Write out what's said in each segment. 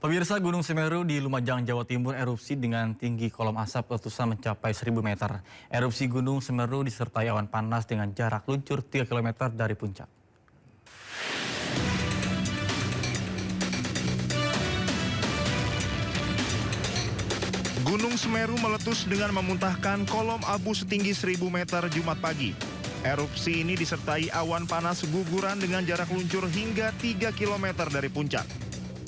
Pemirsa, Gunung Semeru di Lumajang, Jawa Timur erupsi dengan tinggi kolom asap letusan mencapai 1.000 meter. Erupsi Gunung Semeru disertai awan panas dengan jarak luncur 3 km dari puncak. Gunung Semeru meletus dengan memuntahkan kolom abu setinggi 1.000 meter Jumat pagi. Erupsi ini disertai awan panas guguran dengan jarak luncur hingga 3 km dari puncak.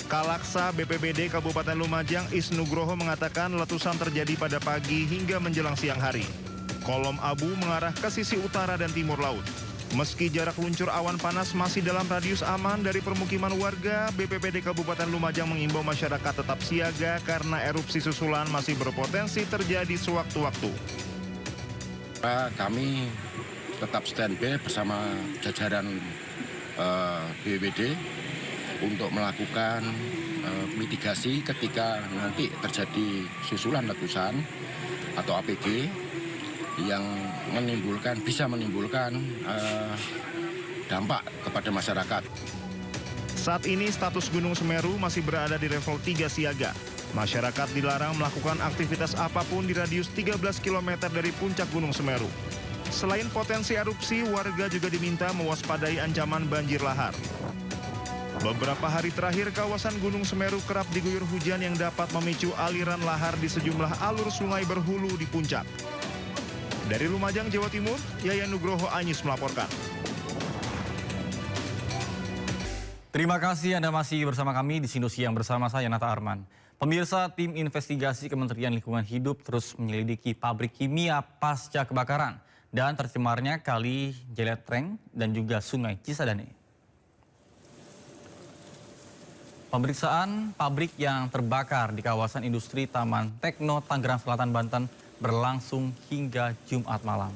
Kalaksa BPBD Kabupaten Lumajang Isnugroho mengatakan letusan terjadi pada pagi hingga menjelang siang hari. Kolom abu mengarah ke sisi utara dan timur laut. Meski jarak luncur awan panas masih dalam radius aman dari permukiman warga, BPBD Kabupaten Lumajang mengimbau masyarakat tetap siaga karena erupsi susulan masih berpotensi terjadi sewaktu-waktu. Kami tetap standby bersama jajaran BPBD untuk melakukan mitigasi ketika nanti terjadi susulan letusan atau APG yang bisa menimbulkan dampak kepada masyarakat. Saat ini status Gunung Semeru masih berada di level 3 siaga. Masyarakat dilarang melakukan aktivitas apapun di radius 13 km dari puncak Gunung Semeru. Selain potensi erupsi, warga juga diminta mewaspadai ancaman banjir lahar. Beberapa hari terakhir, kawasan Gunung Semeru kerap diguyur hujan yang dapat memicu aliran lahar di sejumlah alur sungai berhulu di puncak. Dari Lumajang, Jawa Timur, Yayan Nugroho Anyis melaporkan. Terima kasih Anda masih bersama kami di Sindo Siang bersama saya Nata Arman. Pemirsa, tim investigasi Kementerian Lingkungan Hidup terus menyelidiki pabrik kimia pasca kebakaran dan tercemarnya Kali Jeletreng dan juga Sungai Cisadane. Pemeriksaan pabrik yang terbakar di kawasan industri Taman Tekno, Tangerang Selatan, Banten berlangsung hingga Jumat malam.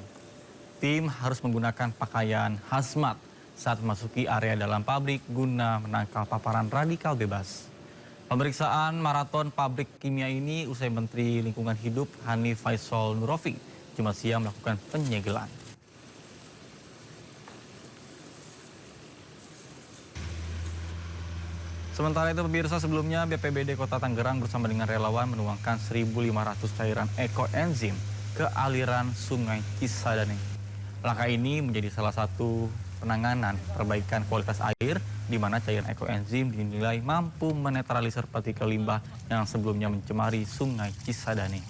Tim harus menggunakan pakaian hazmat saat memasuki area dalam pabrik guna menangkal paparan radikal bebas. Pemeriksaan maraton pabrik kimia ini usai Menteri Lingkungan Hidup Hanif Faisal Nurofik Jumat siang melakukan penyegelan. Sementara itu pemirsa, sebelumnya BPBD Kota Tangerang bersama dengan relawan menuangkan 1.500 cairan ekoenzim ke aliran Sungai Cisadane. Langkah ini menjadi salah satu penanganan perbaikan kualitas air di mana cairan ekoenzim dinilai mampu menetralisir partikel limbah yang sebelumnya mencemari Sungai Cisadane.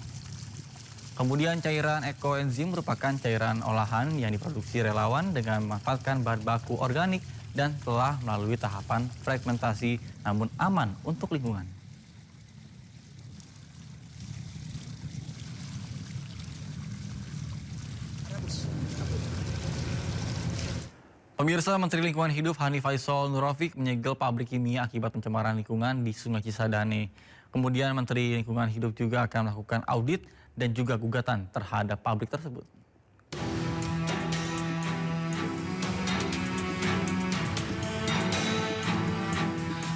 Kemudian cairan ekoenzim merupakan cairan olahan yang diproduksi relawan dengan memanfaatkan bahan baku organik dan telah melalui tahapan fragmentasi namun aman untuk lingkungan. Pemirsa, Menteri Lingkungan Hidup Hanif Faisal Nurofik menyegel pabrik kimia akibat pencemaran lingkungan di Sungai Cisadane. Kemudian Menteri Lingkungan Hidup juga akan melakukan audit dan juga gugatan terhadap pabrik tersebut.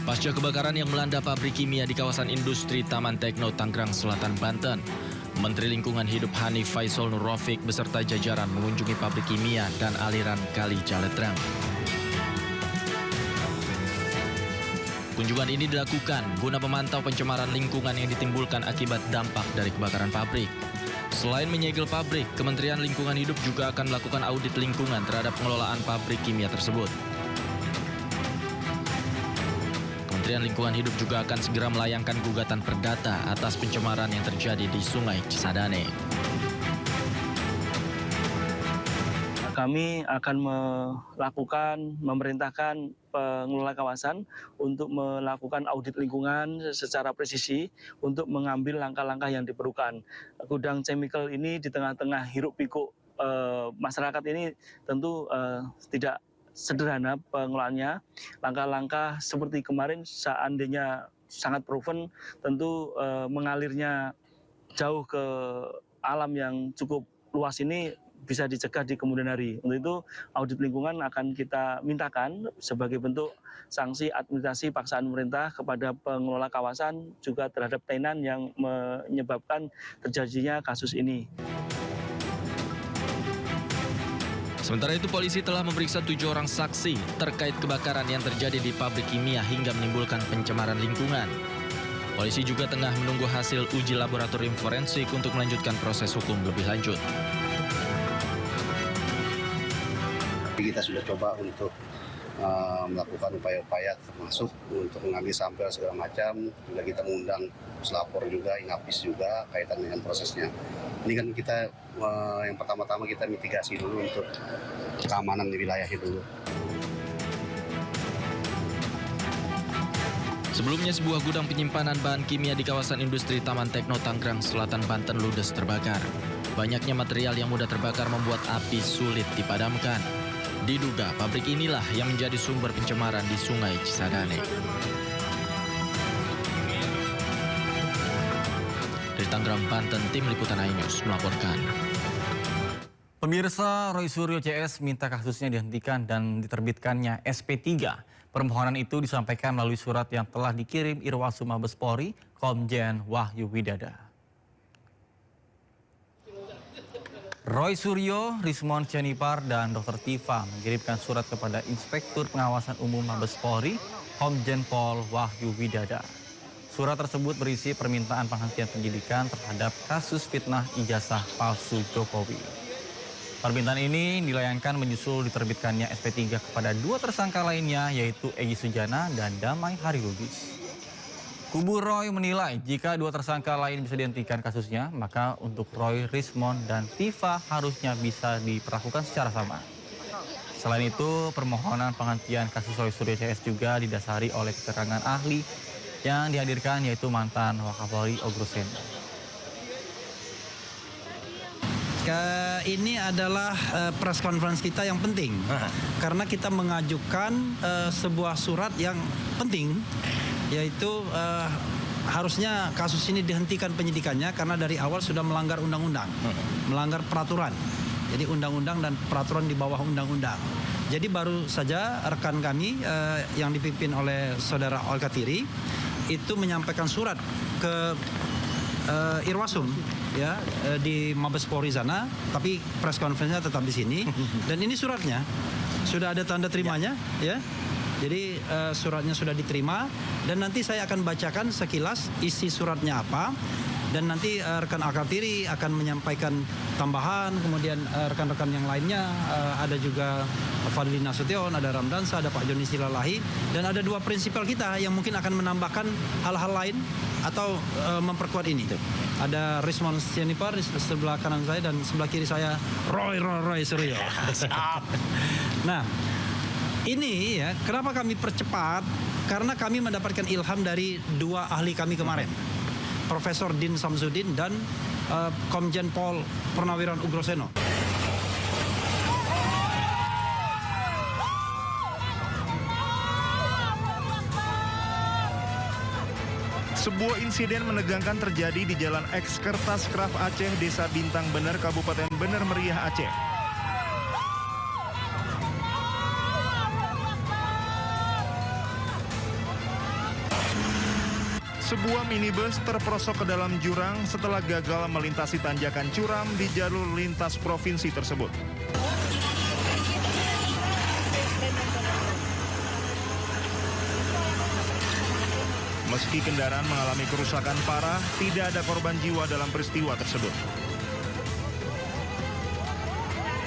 Pasca kebakaran yang melanda pabrik kimia di kawasan industri Taman Tekno, Tangerang Selatan, Banten, Menteri Lingkungan Hidup Hanif Faisal Nurofik beserta jajaran mengunjungi pabrik kimia dan aliran Kali Jaletreng. Kunjungan ini dilakukan guna memantau pencemaran lingkungan yang ditimbulkan akibat dampak dari kebakaran pabrik. Selain menyegel pabrik, Kementerian Lingkungan Hidup juga akan melakukan audit lingkungan terhadap pengelolaan pabrik kimia tersebut. Kementerian Lingkungan Hidup juga akan segera melayangkan gugatan perdata atas pencemaran yang terjadi di Sungai Cisadane. Kami akan memerintahkan pengelola kawasan untuk melakukan audit lingkungan secara presisi untuk mengambil langkah-langkah yang diperlukan. Gudang chemical ini di tengah-tengah hiruk-pikuk masyarakat ini tentu tidak sederhana pengelolaannya. Langkah-langkah seperti kemarin seandainya sangat proven, tentu mengalirnya jauh ke alam yang cukup luas ini bisa dicegah di kemudian hari. Untuk itu audit lingkungan akan kita mintakan sebagai bentuk sanksi administrasi paksaan pemerintah kepada pengelola kawasan juga terhadap tenan yang menyebabkan terjadinya kasus ini. Sementara itu, polisi telah memeriksa 7 orang saksi terkait kebakaran yang terjadi di pabrik kimia hingga menimbulkan pencemaran lingkungan. Polisi juga tengah menunggu hasil uji laboratorium forensik untuk melanjutkan proses hukum lebih lanjut. Kita sudah coba untuk melakukan upaya-upaya termasuk untuk mengambil sampel segala macam. Juga kita mengundang puslapor juga, Inapis juga kaitan dengan prosesnya. Ini kan kita yang pertama-tama kita mitigasi dulu untuk keamanan di wilayah itu. Sebelumnya sebuah gudang penyimpanan bahan kimia di kawasan industri Taman Tekno Tangerang Selatan, Banten ludes terbakar. Banyaknya material yang mudah terbakar membuat api sulit dipadamkan. Diduga pabrik inilah yang menjadi sumber pencemaran di Sungai Cisadane. Dari Tangerang, Banten, Tim Liputan iNews melaporkan. Pemirsa, Roy Suryo CS minta kasusnya dihentikan dan diterbitkannya SP3. Permohonan itu disampaikan melalui surat yang telah dikirim Irwasum Mabes Polri, Komjen Wahyu Widada. Roy Suryo, Rismon Cenipar, dan Dr. Tifa mengirimkan surat kepada Inspektur Pengawasan Umum Mabes Polri, Komjen Pol Wahyu Widada. Surat tersebut berisi permintaan penghentian penyidikan terhadap kasus fitnah ijazah palsu Jokowi. Permintaan ini dilayangkan menyusul diterbitkannya SP3 kepada 2 tersangka lainnya, yaitu Egy Sujana dan Damai Harilubis. Kubu Roy menilai jika 2 tersangka lain bisa dihentikan kasusnya, maka untuk Roy, Rismon, dan Tifa harusnya bisa diperlakukan secara sama. Selain itu, permohonan penghentian kasus Roy Suryo CS juga didasari oleh keterangan ahli yang dihadirkan, yaitu mantan Wakapolri Ogroseno. Ini adalah press conference kita yang penting karena kita mengajukan sebuah surat yang penting, yaitu harusnya kasus ini dihentikan penyidikannya karena dari awal sudah melanggar undang-undang, melanggar peraturan. Jadi undang-undang dan peraturan di bawah undang-undang. Jadi baru saja rekan kami yang dipimpin oleh Saudara Al-Katiri itu menyampaikan surat ke Irwasum ya di Mabes Polri sana, tapi press conference-nya tetap di sini. Dan ini suratnya sudah ada tanda terimanya ya. Jadi suratnya sudah diterima dan nanti saya akan bacakan sekilas isi suratnya apa, dan nanti rekan Al-Katiri akan menyampaikan tambahan, kemudian rekan-rekan yang lainnya ada juga Fadli Nasution, ada Ramdansa, ada Pak Joni Silalahi, dan ada 2 prinsipal kita yang mungkin akan menambahkan hal-hal lain atau memperkuat ini. Ada Rismon Cenipar di sebelah kanan saya dan sebelah kiri saya Roy Suryo. Nah, ini ya kenapa kami percepat, karena kami mendapatkan ilham dari 2 ahli kami kemarin, Profesor Din Samsudin dan Komjen Pol Purnawiran Ogroseno. Sebuah insiden menegangkan terjadi di Jalan Eks Kertas Kraf Aceh, Desa Bintang Bener, Kabupaten Bener Meriah, Aceh. Sebuah minibus terperosok ke dalam jurang setelah gagal melintasi tanjakan curam di jalur lintas provinsi tersebut. Meski kendaraan mengalami kerusakan parah, tidak ada korban jiwa dalam peristiwa tersebut.